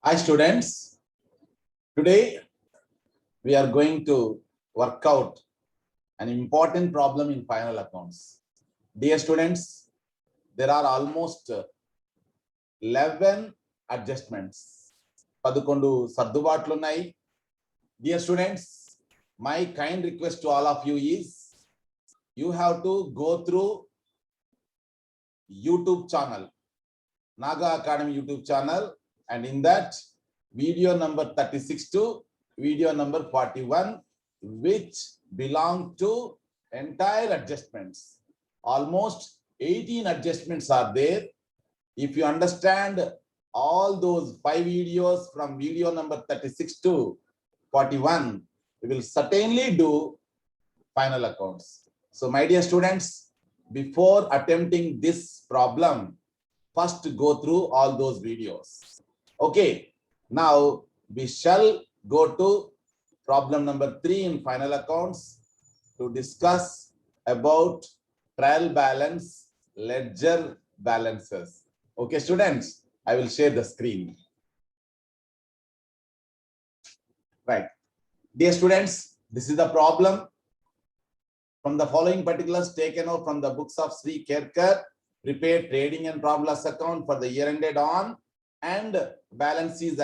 Hi students, today we are going to work out an important problem in final accounts. Dear students, there are almost 11 adjustments. 11 సర్దుబాట్లు ఉన్నాయి. Dear students, my kind request to all of you is you have to go through YouTube channel, Naga Academy YouTube channel, and in that video number 36 to video number 41, which belong to entire adjustments. Almost 18 adjustments are there. If you understand all those 5 videos from video number 36 to 41, we will certainly do final accounts. So my dear students, before attempting this problem, first go through all those videos. Okay, now we shall go to problem number 3 in final accounts to discuss about trial balance, ledger balances. Okay, students, I will share the screen. Right. Dear students, this is the problem. From the following particulars taken out from the books of Sri Kerkar, prepare trading and profit loss account for the year ended on and balance sheet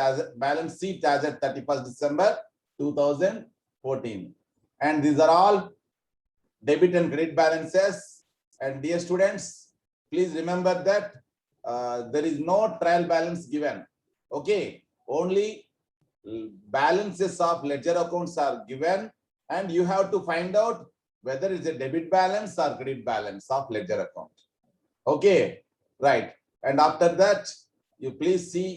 as at 31st December 2014. And these are all debit and credit balances. And dear students, please remember that there is no trial balance given. Okay, only balances of ledger accounts are given, and you have to find out whether it's a debit balance or credit balance of ledger account. Okay, right. And after that, you please see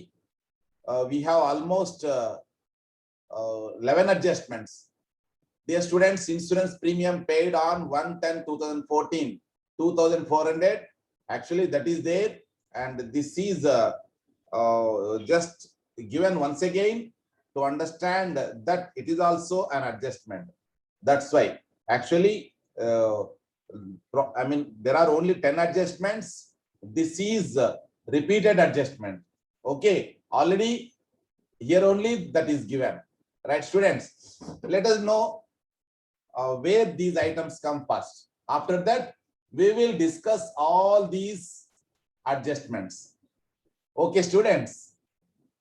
we have almost 11 adjustments. Dear students, insurance premium paid on 1/10/2014, 2,400. Actually, that is there, and this is just given once again to understand that it is also an adjustment. That's why. Actually, I mean, there are only 10 adjustments. This is repeated adjustment. Okay, already here only that is given. Right, students? Let us know where these items come first. After that, we will discuss all these adjustments. Okay, students?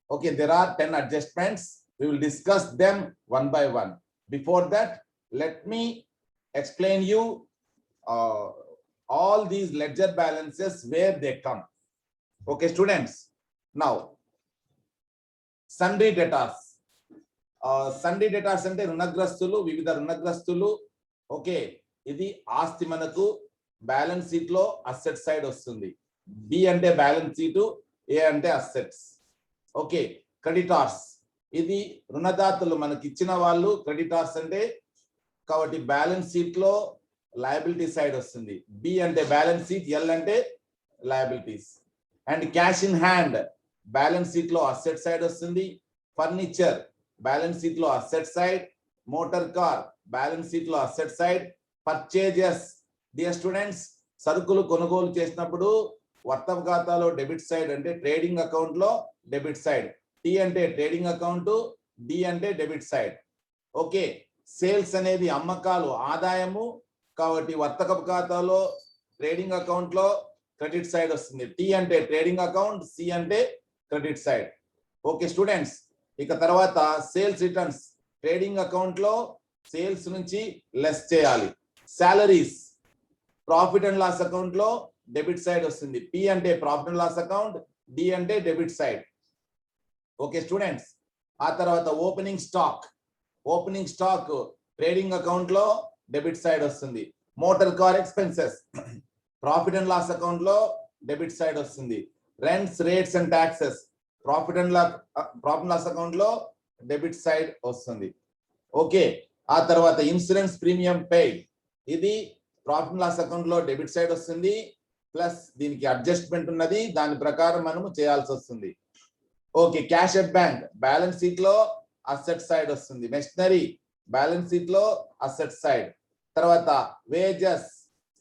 Okay, there are 10 adjustments. We will discuss them one by one. Before that, let me explain you all these ledger balances, where they come. Okay, students. Now, sundry debtors. Sundry debtors ante runagrastulu, vividha runagrastulu. Okay, ఇది ఆస్తి మనకు balance sheet లో asset side వస్తుంది. B అంటే balance sheet, ఏ అంటే assets. Okay, creditors ఇది రుణదాతలు మనకి ఇచ్చిన వాళ్ళు క్రెడిటార్స్ అంటే, కాబట్టి బ్యాలెన్స్ షీట్ లో లయబిలిటీ సైడ్ వస్తుంది. బి అంటే బ్యాలెన్స్ షీట్, ఎల్ అంటే liabilities. And cash in hand balance sheet లో అసెట్ సైడ్ వస్తుంది. ఫర్నిచర్ బ్యాలెన్స్ షీట్ లో asset side. Motor car balance sheet లో asset side. Purchases, dear students, సరుకులు కొనుగోలు చేసినప్పుడు వర్తక ఖాతాలో డెబిట్ సైడ్ అంటే ట్రేడింగ్ అకౌంట్ లో డెబిట్ సైడ్. టి అంటే ట్రేడింగ్ అకౌంట్, డి అంటే డెబిట్ సైడ్. ఓకే, సేల్స్ అనేది అమ్మకాలు, ఆదాయము, కాబట్టి వర్తకపు ఖాతాలో ట్రేడింగ్ అకౌంట్ లో క్రెడిట్ సైడ్ వస్తుంది. టి అంటే ట్రేడింగ్ అకౌంట్, సి అంటే క్రెడిట్ సైడ్. ఓకే స్టూడెంట్స్, ఇక తర్వాత సేల్స్ రిటర్న్స్ ట్రేడింగ్ అకౌంట్ లో సేల్స్ నుంచి లెస్ చేయాలి. Salaries profit and loss account లో డెబిట్ సైడ్ వస్తుంది. పి అంటే profit and loss account, D అంటే డెబిట్ సైడ్. ఓకే స్టూడెంట్స్, ఆ తర్వాత ఓపెనింగ్ స్టాక్ ట్రేడింగ్ అకౌంట్ లో డెబిట్ సైడ్ వస్తుంది. Motor car expenses profit and loss account లో డెబిట్ సైడ్ వస్తుంది. Rents, rates and taxes profit and loss account లో debit side వస్తుంది. Okay, ఆ తర్వాత ఇన్సూరెన్స్ ప్రీమియం పెయిడ్ ఇది ప్రాఫిట్ అండ్ లాస్ అకౌంట్ లో డెబిట్ సైడ్ వస్తుంది. ప్లస్ దీనికి అడ్జస్ట్మెంట్ ఉన్నది, దాని ప్రకారం మనము చేయాల్సి వస్తుంది. Okay, cash at bank balance sheet లో అసెట్ సైడ్ వస్తుంది. మెషినరీ బ్యాలెన్స్ షీట్ లో అసెట్ సైడ్. తర్వాత వేజెస్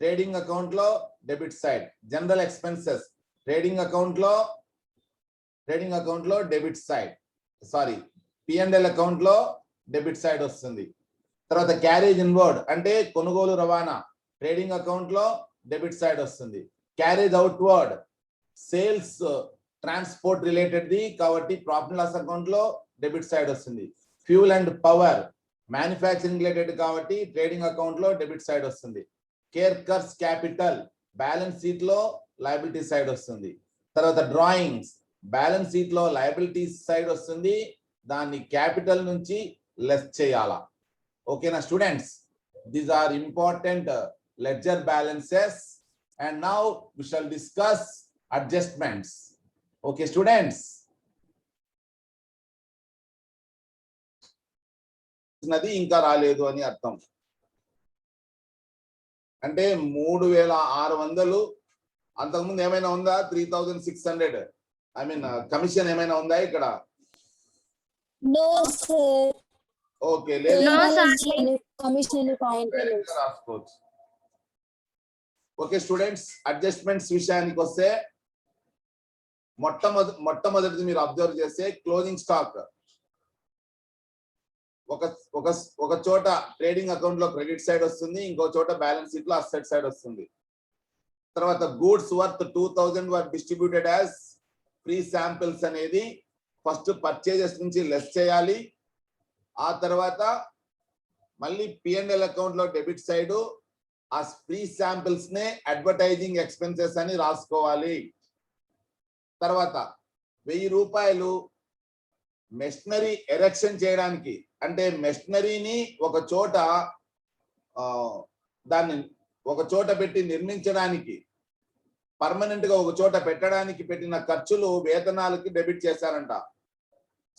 ట్రేడింగ్ అకౌంట్ లో debit side. General expenses trading account లో debit side. Sorry P&L account లో డెబిట్ సైడ్ వస్తుంది. తర్వాత క్యారేజ్ ఇన్వర్డ్ అంటే కొనుగోలు రవాణా ట్రేడింగ్ అకౌంట్ లో డెబిట్ సైడ్ వస్తుంది. Carriage outward sales transport related ది కాబట్టి ప్రాఫిట్ లాస్ అకౌంట్ లో డెబిట్ సైడ్ వస్తుంది. Fuel and power manufacturing related కాబట్టి ట్రేడింగ్ అకౌంట్ లో డెబిట్ సైడ్ వస్తుంది. కేర్కర్స్ క్యాపిటల్ బ్యాలెన్స్ షీట్ లో లయబిలిటీ సైడ్ వస్తుంది. తర్వాత డ్రాయింగ్స్ బ్యాలెన్స్ షీట్ లో లయబిలిటీస్ సైడ్ వస్తుంది, దాన్ని క్యాపిటల్ నుంచి లెస్ చేయాలా. ఓకేనా students, these are important ledger balances and now we shall discuss adjustments. Okay students, నది ఇంకా రాలేదు అని అర్థం. అంటే 3600 అంతకుముందు ఏమైనా ఉందా? 3600 ఐ మీన్ కమిషన్ ఏమైనా ఉందా ఇక్కడ? No sir. ఓకే లేదు, No, sir. Commission point direct గా రాసుకోవచ్చు. ఓకే స్టూడెంట్స్, అడ్జస్ట్మెంట్స్ విషయానికి వస్తే మొట్టమొదటిది మీరు అబ్జర్వ్ చేస్తే క్లోజింగ్ స్టాక్ ఒక చోట ట్రేడింగ్ అకౌంట్ లో క్రెడిట్ సైడ్ వస్తుంది, ఇంకో చోట బ్యాలెన్స్ షీట్ లో అసెట్ సైడ్ వస్తుంది. తర్వాత గూడ్స్ వర్త్ 2000 వర్ డిస్ట్రిబ్యూటెడ్ యాజ్ ఫ్రీ శాంపిల్స్ అనేది ఫస్ట్ పర్చేజెస్ నుంచి లెస్ చేయాలి. ఆ తర్వాత మళ్ళీ P&L అకౌంట్ లో డెబిట్ సైడ్ ఆ ఫ్రీ శాంపిల్స్ నే అడ్వర్టైజింగ్ ఎక్స్పెన్సెస్ అని రాసుకోవాలి. తర్వాత 1000 రూపాయలు మెషినరీ ఎరెక్షన్ చేయడానికి, అంటే మెషినరీని ఒక చోట దాన్ని ఒక చోట పెట్టి నిర్మించడానికి, పర్మనెంట్ గా ఒక చోట పెట్టడానికి పెట్టిన ఖర్చులు వేతనాలకి డెబిట్ చేశారంట.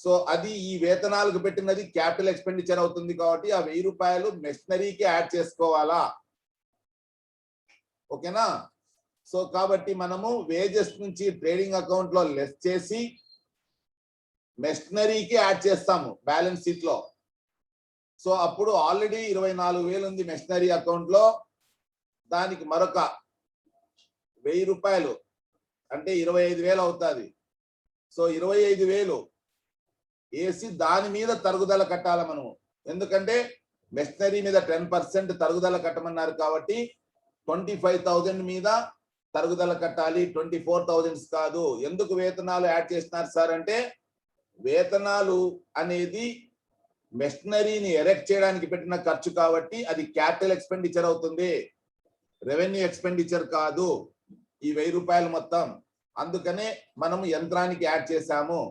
సో అది ఈ వేతనాలకు పెట్టినది క్యాపిటల్ ఎక్స్పెండిచర్ అవుతుంది కాబట్టి ఆ 1000 రూపాయలు మెషినరీకి యాడ్ చేసుకోవాలా. ఓకేనా? సో కాబట్టి మనము వేజెస్ నుంచి ట్రేడింగ్ అకౌంట్ లో లెస్ చేసి మెషినరీకి యాడ్ చేస్తాము బ్యాలెన్స్ షీట్ లో. సో అప్పుడు ఆల్రెడీ 24,000 ఉంది మెషినరీ అకౌంట్ లో, దానికి మరొక 1000 రూపాయలు అంటే 25,000 అవుతుంది. సో 25,000 వేసి దాని మీద తరుగుదల కట్టాలి మనము. ఎందుకంటే మెషినరీ మీద 10% తరుగుదల కట్టమన్నారు కాబట్టి 25,000 మీద తరుగుదల కట్టాలి, 24,000 కాదు. ఎందుకు వేతనాలు యాడ్ చేస్తున్నారు సార్ అంటే, వేతనాలు అనేది మెషినరీని ఎరెక్ట్ చేయడానికి పెట్టిన ఖర్చు కాబట్టి అది క్యాపిటల్ ఎక్స్పెండిచర్ అవుతుంది, రెవెన్యూ ఎక్స్పెండిచర్ కాదు ఈ 1000 రూపాయలు మొత్తం. అందుకనే మనము యంత్రానికి యాడ్ చేశాము.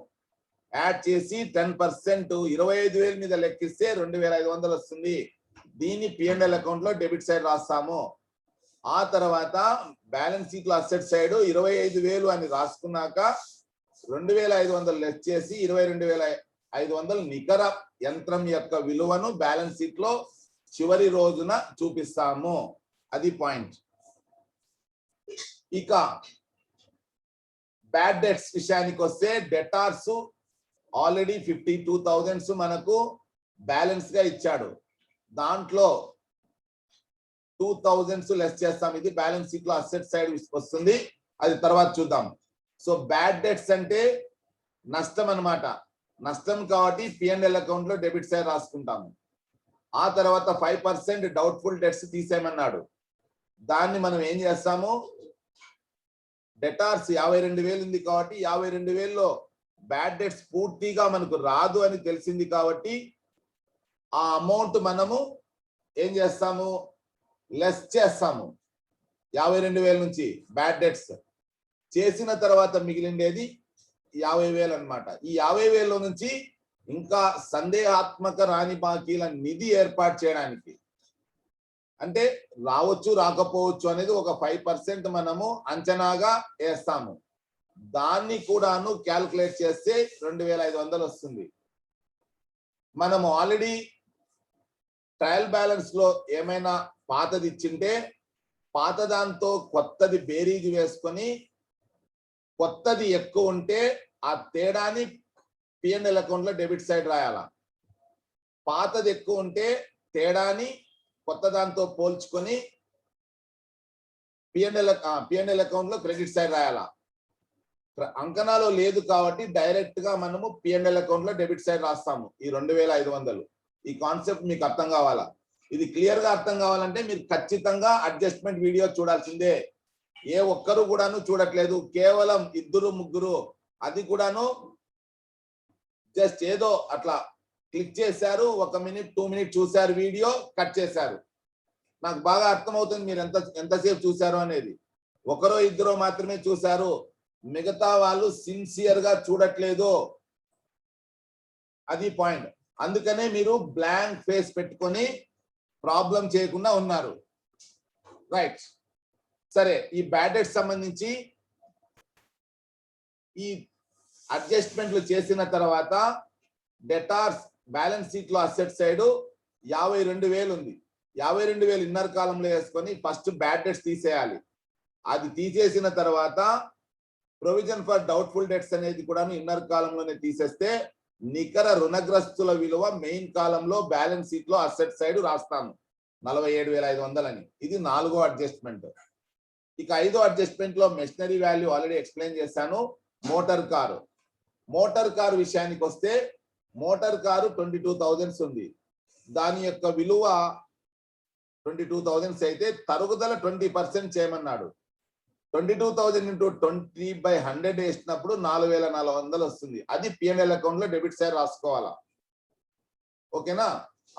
యాడ్ చేసి 10% 25,000 మీద లెక్కిస్తే 2,500 వస్తుంది. దీన్ని P&L అకౌంట్ లో డెబిట్ సైడ్ రాస్తాము. ఆ తర్వాత బ్యాలెన్స్ షీట్ లో అసెట్ సైడ్ 25,000 అని రాసుకున్నాక 2,500 లెస్ చేసి 22,500 నికర యంత్రం యొక్క విలువను బ్యాలెన్స్ షీట్ లో చివరి రోజున చూపిస్తాము. అది పాయింట్. ఇక బ్యాడ్ డెట్స్ విషయానికి వస్తే డెటార్స్ ఆల్రెడీ 52,000 మనకు బ్యాలెన్స్ గా ఇచ్చాడు, దాంట్లో 2,000 లెస్ చేస్తాం. ఇది బ్యాలెన్స్ షీట్ లో అసెట్ సైడ్ వస్తుంది, అది తర్వాత చూద్దాం. సో బ్యాడ్ డెట్స్ అంటే నష్టం అన్నమాట. నష్టం కాబట్టి P&L అకౌంట్ లో డెబిట్ సైడ్ రాసుకుంటాము. ఆ తర్వాత 5% డౌట్ఫుల్ డెట్స్ తీసేయమన్నాడు. దాన్ని మనం ఏం చేస్తాము, డెటార్స్ 52,000 ఉంది కాబట్టి 52,000లో బ్యాడ్ డెట్స్ పూర్తిగా మనకు రాదు అని తెలిసింది కాబట్టి ఆ అమౌంట్ మనము ఏం చేస్తాము, లెస్ చేస్తాము 52,000 నుంచి బ్యాడ్ డెట్స్. చేసిన తర్వాత మిగిలిండేది 50,000 అన్నమాట. ఈ 50,000లో నుంచి ఇంకా సందేహాత్మక రాని బాకీల నిధి ఏర్పాటు చేయడానికి, అంటే రావచ్చు రాకపోవచ్చు అనేది ఒక 5% మనము అంచనాగా వేస్తాము. దాన్ని కూడాను క్యాల్కులేట్ చేస్తే 2,500 వస్తుంది. మనము ఆల్రెడీ ట్రయల్ బ్యాలెన్స్ లో ఏమైనా పాతది ఇచ్చింటే పాత దాంతో కొత్తది బేరీజు వేసుకొని కొత్తది ఎక్కువ ఉంటే ఆ తేడాని P&L అకౌంట్ లో డెబిట్ సైడ్ రాయాలా. పాతది ఎక్కువ ఉంటే తేడాని కొత్త దాంతో పోల్చుకొని P&L అకౌంట్ లో క్రెడిట్ సైడ్ రాయాలా. అంకణాలో లేదు కాబట్టి డైరెక్ట్ గా మనము P&L అకౌంట్ లో డెబిట్ సైడ్ రాస్తాము ఈ 2500. ఈ కాన్సెప్ట్ మీకు అర్థం కావాలా? ఇది క్లియర్ గా అర్థం కావాలంటే మీరు ఖచ్చితంగా అడ్జస్ట్మెంట్ వీడియో చూడాల్సిందే. ఏ ఒక్కరు కూడాను చూడట్లేదు, కేవలం 2-3 అది కూడాను జస్ట్ ఏదో అట్లా క్లిక్ చేశారు, 1 మినిట్ 2 మినిట్ చూశారు, వీడియో కట్ చేశారు. నాకు బాగా అర్థమవుతుంది మీరు ఎంతసేపు చూశారు అనేది. 1-2 మాత్రమే చూశారు, మిగతా వాళ్ళు సిన్సియర్ గా చూడట్లేదు. అది పాయింట్. అందుకనే మీరు బ్లాంక్ ఫేస్ పెట్టుకొని ప్రాబ్లం చేయకుండా ఉన్నారు. రైట్, సరే. ఈ బ్యాడ్ డెట్ సంబంధించి ఈ అడ్జస్ట్మెంట్లు చేసిన తర్వాత డెటార్స్ బ్యాలెన్స్ షీట్ లో అసెట్ సైడ్ 52,000 ఉంది. 52,000 ఇన్నర్ కాలంలో వేసుకొని ఫస్ట్ బ్యాడ్ డెట్స్ తీసేయాలి. అది తీసేసిన తర్వాత ప్రొవిజన్ ఫర్ డౌట్ఫుల్ డెట్స్ అనేది కూడా ఇన్నర్ కాలంలోనే తీసేస్తే నికర రుణగ్రస్తుల విలువ మెయిన్ కాలంలో బ్యాలెన్స్ షీట్ లో అసెట్ సైడ్ రాస్తాము 47,500 అని. ఇది 4వ అడ్జస్ట్మెంట్. ఇక 5వ అడ్జస్ట్మెంట్ లో మెషినరీ వాల్యూ ఆల్రెడీ ఎక్స్ప్లెయిన్ చేశాను. మోటార్ కారు విషయానికి వస్తే మోటార్ కారు 22,000 ఉంది. దాని యొక్క విలువ 22,000 అయితే తరుగుదల 20% చేయమన్నాడు. 22,000 ఇంటూ 20/100 వేసినప్పుడు 4,400 వస్తుంది. అది P&L అకౌంట్ లో డెబిట్ సైడ్ రాసుకోవాలా. ఓకేనా?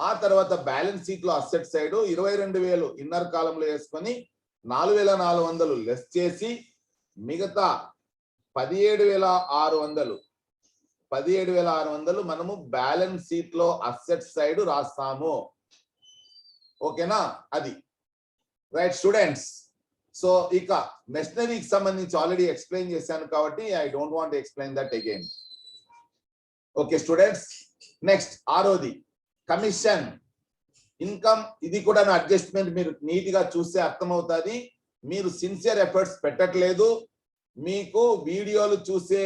ఆ తర్వాత బ్యాలెన్స్ షీట్ లో అసెట్ సైడ్ 22,000 ఇన్నర్ కాలంలో వేసుకొని 4,400 లెస్ చేసి మిగతా 17,600 మనము బ్యాలెన్స్ షీట్ లో అసెట్ సైడ్ రాస్తాము. ఓకేనా? అది రైట్ స్టూడెంట్స్. సో ఇక మెషినరీకి సంబంధించి ఆల్రెడీ ఎక్స్ప్లెయిన్ చేశాను కాబట్టి I don't want explain that again. Okay students, next 6వది కమిషన్ ఇన్కమ్. ఇది కూడా నా అడ్జస్ట్మెంట్ మీరు నీట్ గా చూస్తే అర్థమవుతుంది. మీరు సిన్సియర్ ఎఫర్ట్స్ పెట్టట్లేదు. మీకు వీడియోలు చూసే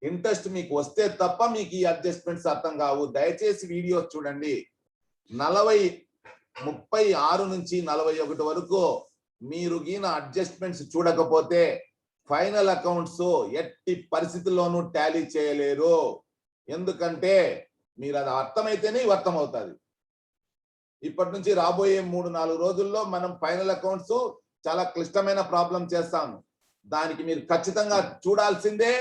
ఇంట్రెస్ట్ మీకు వస్తే తప్ప మీకు ఈ అడ్జస్ట్మెంట్స్ అర్థం కావు. దయచేసి వీడియోస్ చూడండి. 36 నుంచి 41 వరకు మీరు గీన అడ్జస్ట్మెంట్స్ చూడకపోతే ఫైనల్ అకౌంట్స్ ఎట్టి పరిస్థితుల్లోనూ టాలీ చేయలేరు. ఎందుకంటే మీరు అది అర్థమైతేనే ఇవి అర్థమవుతుంది. ఇప్పటి నుంచి రాబోయే 3-4 రోజుల్లో మనం ఫైనల్ అకౌంట్స్ చాలా క్లిష్టమైన ప్రాబ్లం చేస్తాము. దానికి మీరు ఖచ్చితంగా చూడాల్సిందే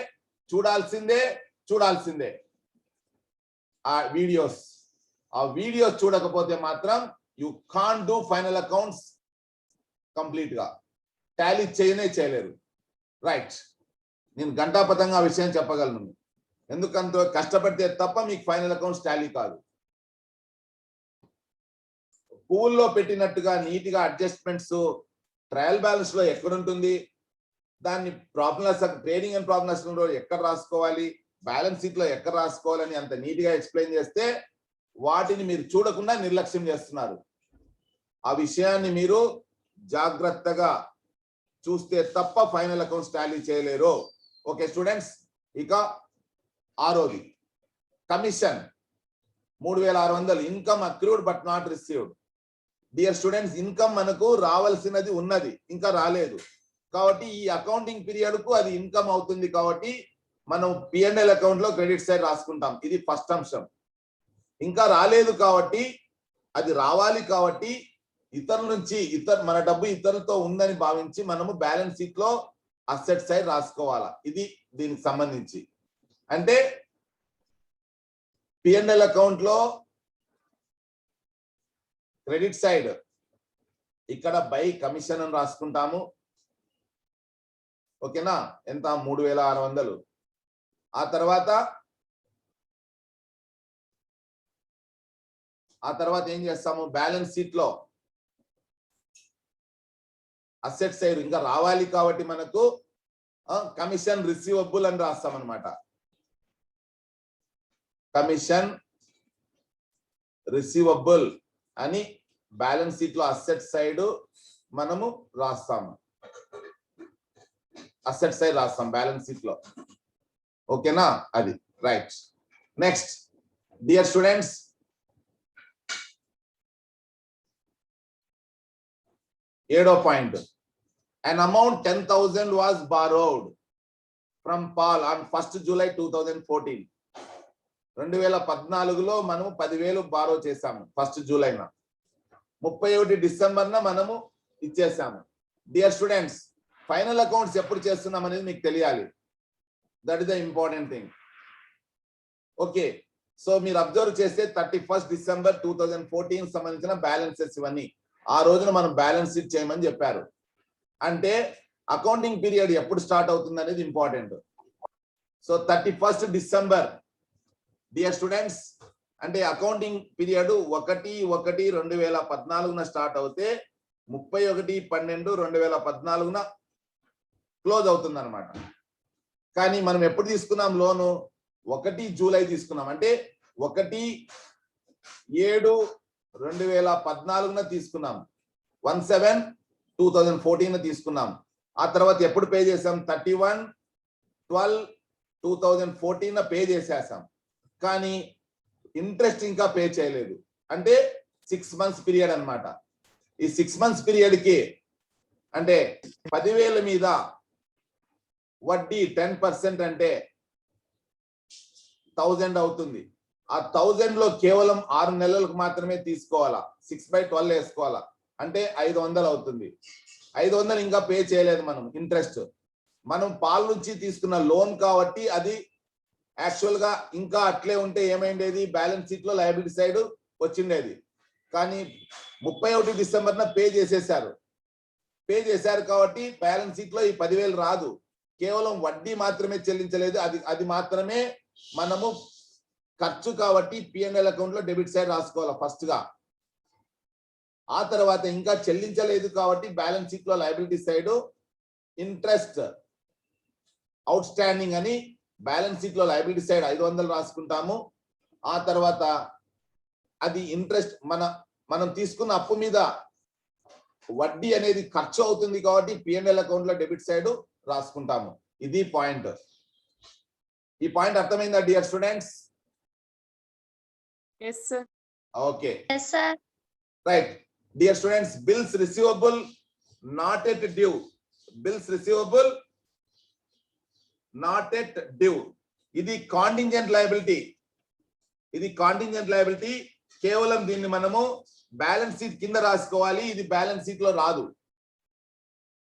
ఆ వీడియోస్ చూడకపోతే మాత్రం you can't do final accounts complete గా. టాలీ చేయలేరు. రైట్, నేను గంటాపతంగా ఆ విషయం చెప్పగలను. ఎందుకంత కష్టపడితే తప్ప మీకు ఫైనల్ అకౌంట్స్ టాలీ కాదు. పువ్వుల్లో పెట్టినట్టుగా నీట్ గా అడ్జస్ట్మెంట్స్ ట్రయల్ బ్యాలెన్స్ లో ఎక్కడుంటుంది, దాన్ని ప్రాబ్లమ్స్ ట్రేడింగ్ అండ్ ప్రాబ్లమ్స్ లో ఎక్కడ రాసుకోవాలి, బ్యాలెన్స్ షీట్ లో ఎక్కడ రాసుకోవాలని అంత నీట్ గా ఎక్స్ప్లెయిన్ చేస్తే వాటిని మీరు చూడకుండా నిర్లక్ష్యం చేస్తున్నారు. ఆ విషయాన్ని మీరు జాగ్రత్తగా చూస్తే తప్ప ఫైనల్ అకౌంట్స్ టాలీ చేయలేరు. ఓకే స్టూడెంట్స్, ఇక 6వది commission 3,600 income accrued but not received. Dear students, income మనకు రావాల్సినది ఉన్నది, ఇంకా రాలేదు. కాబట్టి ఈ అకౌంటింగ్ పీరియడ్ కు అది ఇన్కమ్ అవుతుంది. కాబట్టి మనం P&L అకౌంట్ లో క్రెడిట్ సైడ్ రాసుకుంటాం. ఇది ఫస్ట్ అంశం. ఇంకా రాలేదు కాబట్టి అది రావాలి. కాబట్టి మన డబ్బు ఇతరులతో ఉందని భావించి మనము బ్యాలెన్స్ షీట్ లో అసెట్ సైడ్ రాసుకోవాలా. ఇది దీనికి సంబంధించి. అంటే P&L అకౌంట్ లో క్రెడిట్ సైడ్ ఇక్కడ బై కమిషన్ అని రాసుకుంటాము. ఓకేనా? ఎంత? 3,600. ఆ తర్వాత ఏం చేస్తాము, బ్యాలెన్స్ షీట్ లో అసెట్ సైడ్ ఇంకా రావాలి కాబట్టి మనకు కమిషన్ రిసీవబుల్ అని రాస్తాం అనమాట. కమిషన్ రిసీవబుల్ అని బ్యాలెన్స్ షీట్ లో అసెట్ సైడ్ మనము రాస్తాము. అసెట్ సైడ్ రాస్తాం బ్యాలెన్స్ షీట్ లో. ఓకేనా? అది రైట్. నెక్స్ట్ డియర్ స్టూడెంట్స్, ఏడో point, an amount 10,000 was borrowed. From Paul on 1st July 2014. 2014లో మనము 10,000 బారో చేసాము 1st Julyన. 31 డిసెంబర్న మనము ఇచ్చేసాము. డియర్ స్టూడెంట్స్, ఫైనల్ అకౌంట్స్ ఎప్పుడు చేస్తున్నాం అనేది మీకు తెలియాలి. That is the important thing. Okay, so మీరు అబ్జర్వ్ చేస్తే 31st December 2014 సంబంధించిన బ్యాలెన్సెస్ ఇవన్నీ ఆ రోజున మనం బ్యాలెన్స్ షీట్ చేయమని చెప్పారు. అంటే అకౌంటింగ్ పీరియడ్ ఎప్పుడు స్టార్ట్ అవుతుంది అనేది important. So 31st December dear students, అంటే అకౌంటింగ్ పీరియడ్ 1/1/2014 స్టార్ట్ అవుతే 31/12/2014 క్లోజ్ అవుతుంది అనమాట. కానీ మనం ఎప్పుడు తీసుకున్నాం లోను? 1 జూలై తీసుకున్నాం. అంటే 1/7/2014 తీసుకున్నాం. 1/7/2014 తీసుకున్నాం. ఆ తర్వాత ఎప్పుడు పే చేసాం? 31/12/2014 పే చేసేసాం. కానీ ఇంట్రెస్ట్ ఇంకా పే చేయలేదు. అంటే 6 months పీరియడ్ అన్నమాట. ఈ 6 months పీరియడ్ కి అంటే 10,000 మీద వడ్డీ 10% అంటే 1000 అవుతుంది. ఆ 1000 లో కేవలం 6 నెలలకు మాత్రమే తీసుకోవాలా. 6/12 వేసుకోవాలా. అంటే 500 అవుతుంది. 500 ఇంకా పే చేయలేదు మనం ఇంట్రెస్ట్. మనం పాల్ నుంచి తీసుకున్న లోన్ కాబట్టి అది యాక్చువల్ గా ఇంకా అట్లే ఉంటే ఏమైండేది? బ్యాలెన్స్ షీట్ లో లయబిలిటీ సైడ్ వచ్చిండేది. కానీ 31 డిసెంబర్న పే చేసేసారు. పే చేశారు కాబట్టి బ్యాలెన్స్ షీట్ లో ఈ 10,000 రాదు. కేవలం వడ్డీ మాత్రమే చెల్లించలేదు. అది మాత్రమే మనము ఖర్చు కాబట్టి P&L అకౌంట్ లో డెబిట్ సైడ్ రాసుకోవాలి ఫస్ట్ గా. ఆ తర్వాత ఇంకా చెల్లించలేదు కాబట్టి బ్యాలెన్స్ షీట్ లో liability side interest out standing అని బ్యాలెన్స్ షీట్ లో లయబిలిటీ సైడ్ 500 రాసుకుంటాము. ఆ తర్వాత అది ఇంట్రెస్ట్ మనం తీసుకున్న అప్పు మీద వడ్డీ అనేది ఖర్చు అవుతుంది కాబట్టి P&L అకౌంట్ లో డెబిట్ సైడ్ రాసుకుంటాము. ఇది పాయింట్. ఈ పాయింట్ అర్థమైందా dear students? Yes, sir. Okay, Yes, sir. Right. Dear students, bills receivable not at due. Bills receivable not at due. ఇది కాంటింజెంట్ లయబిలిటీ. ఇది కాంటింజెంట్ లయబిలిటీ. కేవలం దీన్ని మనము బ్యాలెన్స్ షీట్ కింద రాసుకోవాలి. ఇది బ్యాలెన్స్ షీట్ లో రాదు.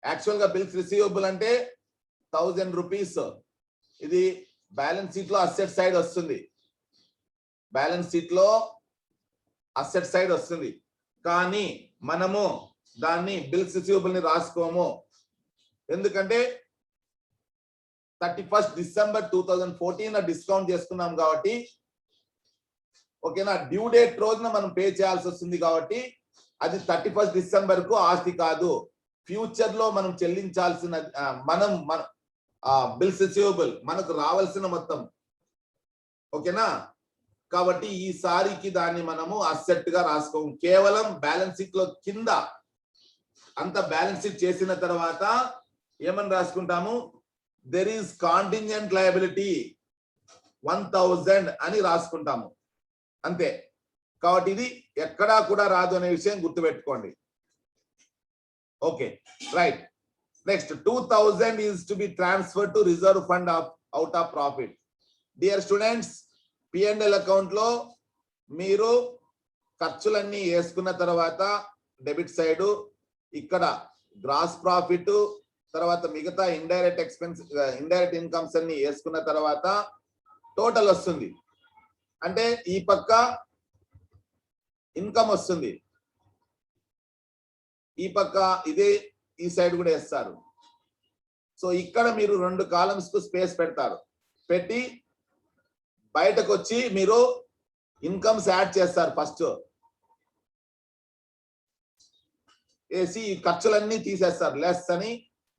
యాక్చువల్ గా బిల్స్ రిసీవబుల్ అంటే 1000 రూపీస్. ఇది బ్యాలెన్స్ షీట్ లో అసెట్ సైడ్ వస్తుంది. బ్యాలెన్స్ షీట్ లో అసెట్ సైడ్ వస్తుంది. కానీ మనము దాన్ని బిల్స్ రిసీవబుల్ ని రాసుకోము. ఎందుకంటే 31st December 2014 డిస్కౌంట్ చేసుకున్నాం కాబట్టి, ఓకేనా, డ్యూ డేట్ రోజున మనం పే చేయాల్సి వస్తుంది కాబట్టి అది 31st December కు ఆస్తి కాదు. ఫ్యూచర్ లో మనం చెల్లించాల్సిన మన బిల్స్ రిసీవబుల్ మనకు రావాల్సిన మొత్తం. ఓకేనా, కాబట్టి ఈసారికి దాన్ని మనము అసెట్ గా రాసుకోము. కేవలం బ్యాలెన్స్ షీట్ లో కింద అంత బ్యాలెన్స్ షీట్ చేసిన తర్వాత ఏమని రాసుకుంటాము? దెర్ ఈస్ కాంటింజెంట్ లయబిలిటీ 1000 అని రాసుకుంటాము. అంతే. కాబట్టి ఇది ఎక్కడా కూడా రాదు అనే విషయం గుర్తుపెట్టుకోండి. Okay, right. Next 2000 is to be transferred to reserve fund out of profit. Dear students, P&L account లో మీరు ఖర్చులన్నీ వేసుకున్న తర్వాత డెబిట్ సైడ్ ఇక్కడ గ్రాస్ ప్రాఫిట్, తర్వాత మిగతా ఇండైరెక్ట్ ఎక్స్పెన్స్, ఇండైరెక్ట్ ఇన్కమ్స్ అన్ని వేసుకున్న తర్వాత టోటల్ వస్తుంది. అంటే ఈ పక్క ఇన్కమ్ వస్తుంది, ఈ పక్క ఇదే ఈ సైడ్ కూడా వేస్తారు. సో ఇక్కడ మీరు 2 కాలమ్స్ కు స్పేస్ పెడతారు. పెట్టి బయటకు వచ్చి మీరు ఇన్కమ్స్ యాడ్ చేస్తారు. ఫస్ట్ వేసి ఈ ఖర్చులన్నీ తీసేస్తారు. లెస్ అని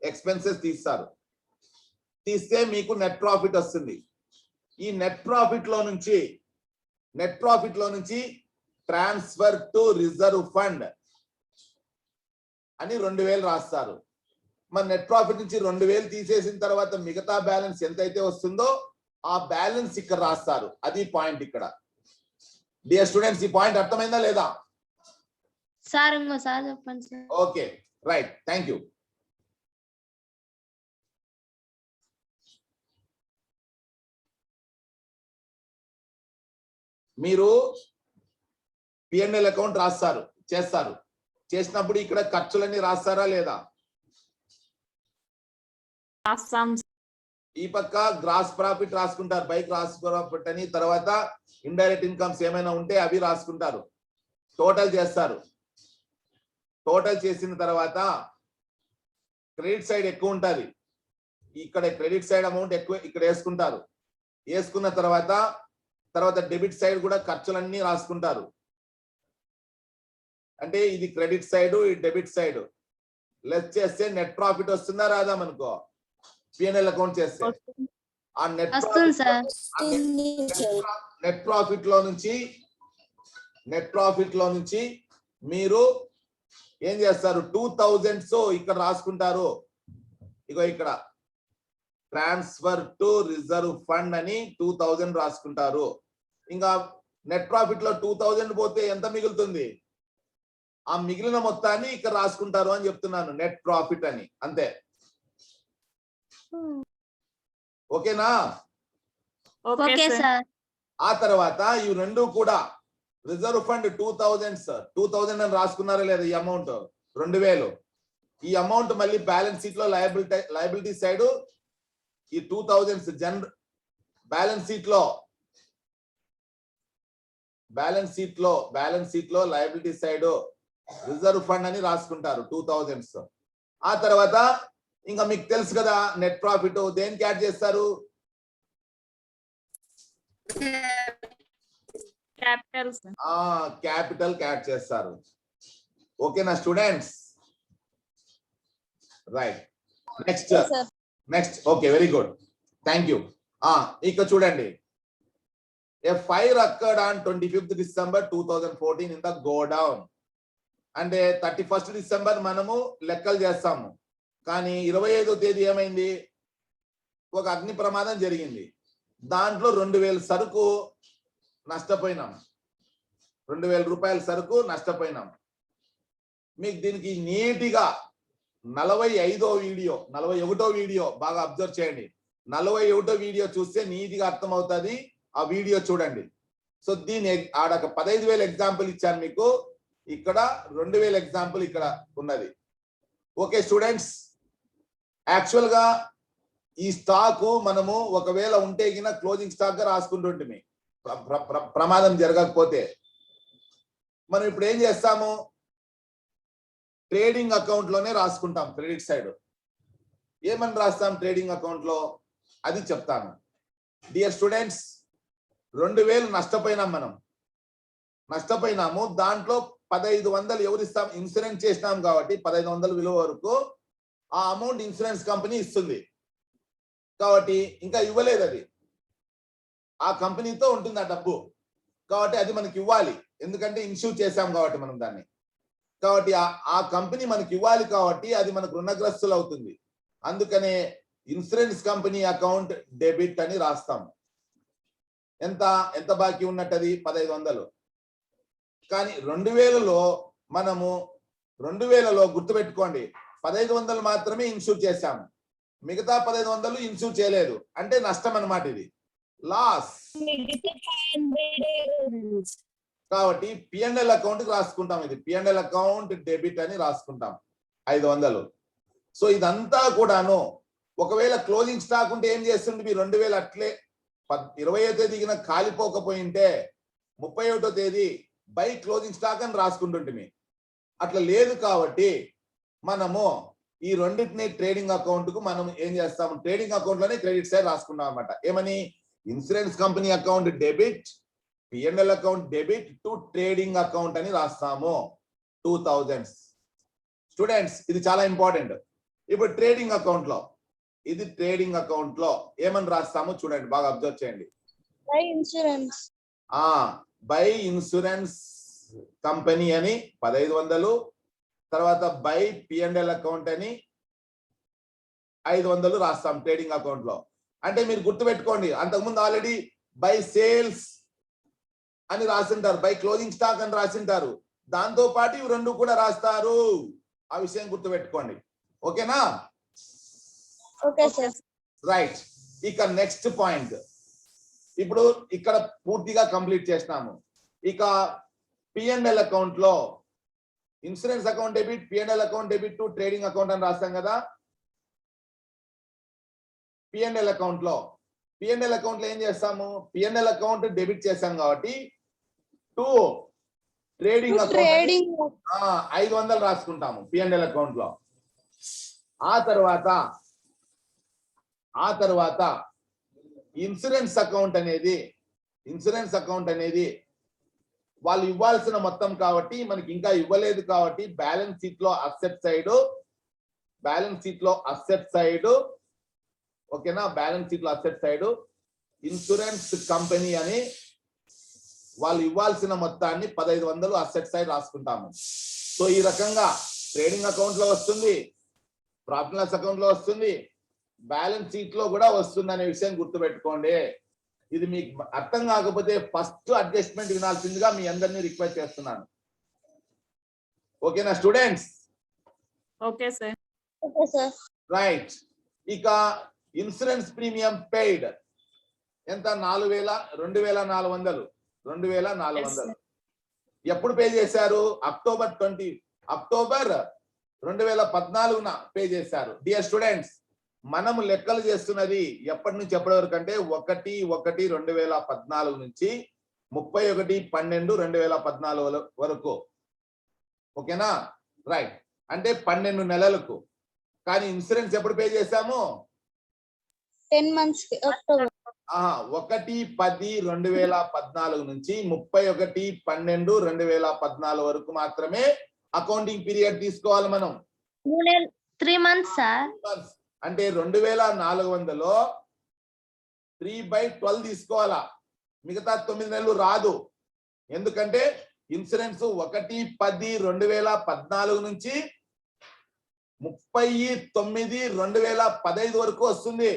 ఎక్స్పెన్సెస్ తీస్తారు. తీస్తే మీకు నెట్ ప్రాఫిట్ వస్తుంది. ఈ నెట్ ప్రాఫిట్ లో నుంచి ట్రాన్స్ఫర్ టు రిజర్వ్ ఫండ్ అని 2000 రాస్తారు. మరి నెట్ ప్రాఫిట్ నుంచి 2000 తీసేసిన తర్వాత మిగతా బ్యాలెన్స్ ఎంతైతే వస్తుందో ఆ బ్యాలెన్స్ ఇక్కడ రాస్తారు. అది పాయింట్ ఇక్కడ. డియర్ స్టూడెంట్స్, ఈ పాయింట్ అర్థమైందా లేదా? సార్ ఇంకోసారి చెప్పండి sir. Okay, right, thank you. మీరు P&L అకౌంట్ చేస్తారు చేసినప్పుడు ఇక్కడ ఖర్చులన్నీ రాస్తారా లేదా? ఈ పక్క గ్రాస్ ప్రాఫిట్ రాసుకుంటారు, బై గ్రాస్ ప్రాఫిట్ అని, తర్వాత ఇండైరెక్ట్ ఇన్కమ్స్ ఏమైనా ఉంటే అవి రాసుకుంటారు, టోటల్ చేస్తారు. టోటల్ చేసిన తర్వాత క్రెడిట్ సైడ్ ఎక్కువ ఉంటుంది, ఇక్కడ క్రెడిట్ సైడ్ అమౌంట్ ఎక్కువ ఇక్కడ వేసుకుంటారు. వేసుకున్న తర్వాత డెబిట్ సైడ్ కూడా ఖర్చులన్నీ రాసుకుంటారు. అంటే ఇది క్రెడిట్ సైడ్, ఈ డెబిట్ సైడ్ లెస్ చేస్తే నెట్ ప్రాఫిట్ వస్తుందా రాదా మనకో? P&L అకౌంట్ చేస్తే ఆ నెట్ ప్రాఫిట్ లో నుంచి మీరు ఏం చేస్తారు? 2000 ఇక్కడ రాసుకుంటారు. ఇగో ఇక్కడ ట్రాన్స్ఫర్ టు రిజర్వ్ ఫండ్ అని 2000 రాసుకుంటారు. ఇంకా నెట్ ప్రాఫిట్ లో 2000 పోతే ఎంత మిగులుతుంది? ఆ మిగిలిన మొత్తాన్ని ఇక్కడ రాసుకుంటారు అని చెప్తున్నాను, నెట్ ప్రాఫిట్ అని. అంతే, ఓకేనా? Okay sir. ఆ తర్వాత ఈ రెండు కూడా రిజర్వ్ ఫండ్ 2000 అని రాసుకున్నారా లేదా? ఈ అమౌంట్ 2000, ఈ అమౌంట్ మళ్ళీ బ్యాలెన్స్ షీట్ లో లయబిలిటీ సైడ్ ఈ 2000 బ్యాలెన్స్ షీట్ లో లయబిలిటీ సైడ్ రిజర్వ్ ఫండ్ అని రాసుకుంటారు 2000. ఆ తర్వాత ఇంకా మీకు తెలుసు కదా నెట్ ప్రాఫిట్ దేనికి యాడ్ చేస్తారు? క్యాపిటల్ యాడ్ చేస్తారు. ఓకేనా students? Right, next okay, very good, thank you. ఇక చూడండి, a fire occurred on 25th December 2014 in the godown. అంటే 31st డిసెంబర్ మనము లెక్కలు చేస్తాము, కానీ 25వ తేదీ ఏమైంది? ఒక అగ్ని ప్రమాదం జరిగింది. దాంట్లో 2000 సరుకు నష్టపోయినాం, 2000 రూపాయల సరుకు నష్టపోయినాం. మీకు దీనికి నీటిగా 41వ వీడియో బాగా అబ్జర్వ్ చేయండి. 41వ వీడియో చూస్తే నీటిగా అర్థమవుతుంది. ఆ వీడియో చూడండి. సో దీని ఆడక 15,000 ఎగ్జాంపుల్ ఇచ్చాను మీకు, ఇక్కడ 2000 ఎగ్జాంపుల్ ఇక్కడ ఉన్నది. ఓకే స్టూడెంట్స్, యాక్చువల్ గా ఈ స్టాక్ మనము ఒకవేళ ఉంటే గిన క్లోజింగ్ స్టాక్ గా రాసుకుంటుంటే ప్రమాదం జరగకపోతే మనం ఇప్పుడు ఏం చేస్తాము? ట్రేడింగ్ అకౌంట్ లోనే రాసుకుంటాం. క్రెడిట్ సైడ్ ఏమని రాస్తాం ట్రేడింగ్ అకౌంట్ లో అది చెప్తాను. Dear students, 2000 నష్టపోయినాము. దాంట్లో 1500 ఎవరిస్తాం? ఇన్సూరెన్స్ చేసినాం కాబట్టి 1500 విలువ వరకు ఆ అమౌంట్ ఇన్సూరెన్స్ కంపెనీ ఇస్తుంది. కాబట్టి ఇంకా ఇవ్వలేదు, అది ఆ కంపెనీతో ఉంటుంది ఆ డబ్బు. కాబట్టి అది మనకి ఇవ్వాలి, ఎందుకంటే ఇన్సూర్ చేశాం కాబట్టి మనం దాన్ని. కాబట్టి ఆ కంపెనీ మనకి ఇవ్వాలి కాబట్టి అది మనకు రుణగ్రస్తులు అవుతుంది. అందుకనే ఇన్సూరెన్స్ కంపెనీ అకౌంట్ డెబిట్ అని రాస్తాము. ఎంత బాకీ ఉన్నట్టది? 1500. కానీ 2000లో మనము 2000లో గుర్తుపెట్టుకోండి 1500 మాత్రమే ఇన్సూర్ చేశాము, మిగతా 1500 ఇన్సూర్ చేయలేదు. అంటే నష్టం అన్నమాట, ఇది లాస్. కాబట్టి P&L అకౌంట్ రాసుకుంటాం. ఇది P&L అకౌంట్ డెబిట్ అని రాసుకుంటాం 500. సో ఇదంతా కూడాను ఒకవేళ క్లోజింగ్ స్టాక్ ఉంటే ఏం చేస్తుంది? మీ 2000 అట్లే 20వ తేదీన కాలిపోకపోయింటే 31వ తేదీ బై క్లోజింగ్ స్టాక్ అని రాసుకుంటుంటే అట్లా లేదు. కాబట్టి మనము ఈ రెండింటిని ట్రేడింగ్ అకౌంట్ కు మనం ఏం చేస్తాము? ట్రేడింగ్ అకౌంట్ లోనే క్రెడిట్ సైడ్ రాసుకున్నాం అన్నమాట. ఏమని? Insurance company account debit, P&L account debit to trading account అని రాస్తాము 2000. స్టూడెంట్స్, ఇది చాలా ఇంపార్టెంట్. ఇప్పుడు ట్రేడింగ్ అకౌంట్ లో ఏమని రాస్తాము చూడండి, బాగా అబ్జర్వ్ చేయండి. బై ఇన్సూరెన్స్ కంపెనీ అని 1500, తర్వాత బై P&L అకౌంట్ అని 500 రాస్తాం ట్రేడింగ్ అకౌంట్ లో. అంటే మీరు గుర్తుపెట్టుకోండి, అంతకుముందు ఆల్రెడీ బై సేల్స్ అని రాసింటారు, బై క్లోజింగ్ స్టాక్ అని రాసింటారు. దాంతో పాటు ఇవి రెండు కూడా రాస్తారు. ఆ విషయం గుర్తుపెట్టుకోండి. ఓకేనా? Okay sir. రైట్. ఇక నెక్స్ట్ పాయింట్, ఇప్పుడు ఇక్కడ పూర్తిగా కంప్లీట్ చేసినాము. ఇక P&L అకౌంట్ లో insurance account debit, P&L account debit to trading account అని రాస్తాం కదా. P&L అకౌంట్ లో ఏం చేస్తాము? P&L అకౌంట్ డెబిట్ చేసాం కాబట్టి to trading account 500 రాసుకుంటాము P&L account లో. ఆ తర్వాత ఇన్సూరెన్స్ అకౌంట్ అనేది వాళ్ళు ఇవ్వాల్సిన మొత్తం కాబట్టి మనకి ఇంకా ఇవ్వలేదు కాబట్టి బ్యాలెన్స్ షీట్ లో అసెట్ సైడ్ ఓకేనా. బ్యాలెన్స్ షీట్ లో అసెట్ సైడ్ ఇన్సూరెన్స్ కంపెనీ అని వాళ్ళు ఇవ్వాల్సిన మొత్తాన్ని 1500 అసెట్ సైడ్ రాసుకుంటాము. సో ఈ రకంగా ట్రేడింగ్ అకౌంట్ లో వస్తుంది, ప్రాఫిట్ అండ్ లాస్ అకౌంట్ లో వస్తుంది, బ్యాలెన్స్ షీట్ లో కూడా వస్తుంది అనే విషయం గుర్తుపెట్టుకోండి. ఇది మీకు అర్థం కాకపోతే ఫస్ట్ అడ్జస్ట్మెంట్ వినాల్సిందిగా మీ అందరినీ రిక్వెస్ట్ చేస్తున్నాను. ఓకేనా స్టూడెంట్స్? Okay sir. రైట్. ఇక ఇన్సూరెన్స్ ప్రీమియం పెయిడ్ ఎంత? 2400. ఎప్పుడు పే చేశారు? అక్టోబర్ 2014 పే చేశారు. డియర్ స్టూడెంట్స్, మనము లెక్కలు చేస్తున్నది ఎప్పటి నుంచి ఎప్పటి వరకు అంటే 1/1/2014 నుంచి 31/12/2014 వరకు. ఓకేనా? రైట్. అంటే 12 నెలలకు. కానీ ఇన్సూరెన్స్ ఎప్పుడు పే చేశాము? 10 months. October. 1/10/2014 నుంచి 31/12/2014 వరకు మాత్రమే అకౌంటింగ్ పీరియడ్ తీసుకోవాలి మనం. 3 months, sir. అంటే 2400లో 3/12 తీసుకోవాలా. మిగతా 9 నెలలు రాదు. ఎందుకంటే ఇన్సూరెన్స్ 1/10/2014 నుంచి 30/9/2015 వరకు వస్తుంది.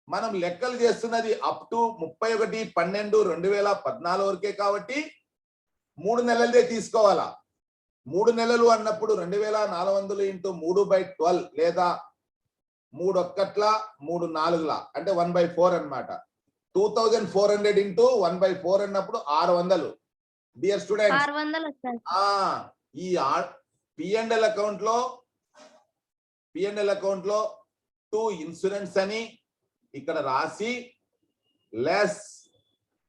మనం లెక్కలు చేస్తున్నది అప్ టు 31/12/2014 వరకే కాబట్టి 3 నెలలదే తీసుకోవాలా. 3 నెలలు అన్నప్పుడు 2400 × 3/12 లేదా 3 1 3 4 అంటే 1/4 అన్నమాట. 2400 × 1/4 అన్నప్పుడు 600. Dear students, 600. ఈ P&L అకౌంట్ లో టు ఇన్సూరెన్స్ అని ఇక్కడ రాసి లెస్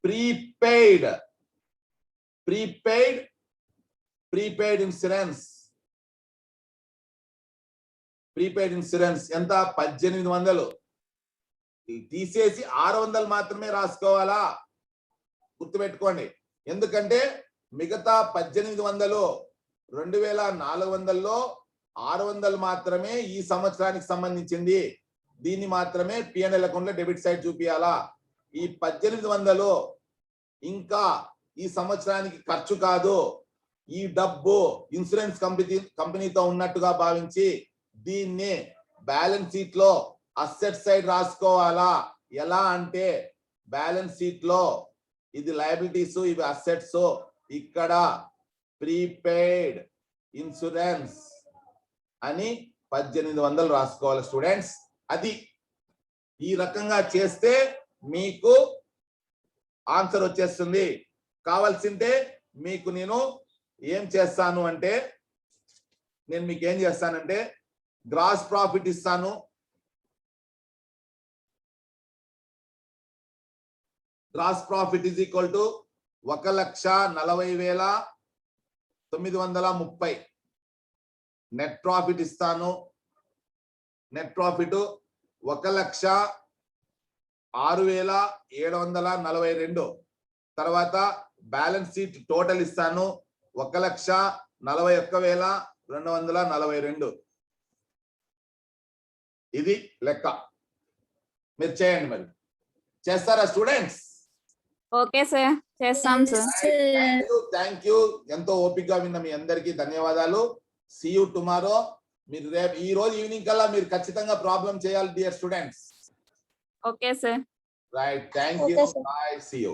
ప్రీపెయిడ్ ఇన్సూరెన్స్ ఎంత? 1800. తీసేసి 600 మాత్రమే రాసుకోవాలా. గుర్తుపెట్టుకోండి. ఎందుకంటే మిగతా 1800 2400లో 600 మాత్రమే ఈ సంవత్సరానికి సంబంధించింది. దీన్ని మాత్రమే P&L అకౌంట్ లో డెబిట్ సైడ్ చూపియాలా. ఈ 1800 ఇంకా ఈ సంవత్సరానికి ఖర్చు కాదు. ఈ డబ్బు ఇన్సూరెన్స్ కంపెనీతో ఉన్నట్టుగా భావించి దీన్ని బ్యాలెన్స్ షీట్ లో అసెట్ సైడ్ రాసుకోవాలా. ఎలా అంటే బ్యాలెన్స్ షీట్ లో ఇది లయబిలిటీస్, ఇవి అసెట్స్. ఇక్కడ ప్రీపెయిడ్ ఇన్సూరెన్స్ అని 1800 రాసుకోవాలి స్టూడెంట్స్. అది ఈ రకంగా చేస్తే మీకు ఆన్సర్ వచ్చేస్తుంది. కావాల్సింటే మీకు నేను ఏం చేస్తాను అంటే గ్రాస్ ప్రాఫిట్ ఇస్తాను. Gross profit is equal to 1,40,930. Net profit ఇస్తాను. Net profit 1,06,742. తర్వాత బ్యాలెన్స్ షీట్ టోటల్ ఇస్తాను 1,41,242. ఇది లెక్క. మీరు చేయండి. మరి చేస్తారా స్టూడెంట్స్? ఓకే సార్, చేస్తాం సార్. Thank you. ఎంతో ఓపికగా విన్న మీ అందరికీ ధన్యవాదాలు. See you tomorrow. మీరు రేపు ఈ రోజు ఈవినింగ్ కల్లా మీరు ఖచ్చితంగా ప్రాబ్లం చేయాలి dear students. Okay sir. Right. Thank you. Okay, sir. Bye. See you.